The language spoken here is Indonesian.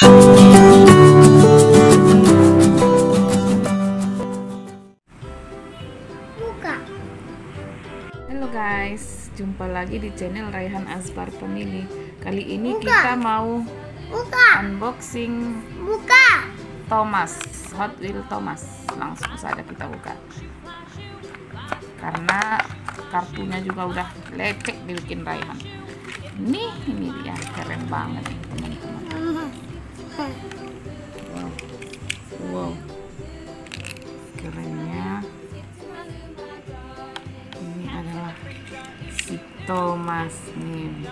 Halo guys, jumpa lagi di channel Raihan Azbar Pemilih. Kali ini kita mau unboxing Thomas, Hotwheels Thomas. Langsung saja kita buka. Karena kartunya juga udah lecek dibikin Raihan. Ini dia, keren banget nih teman-teman. Wow, kerennya. Ini adalah si Thomas nih.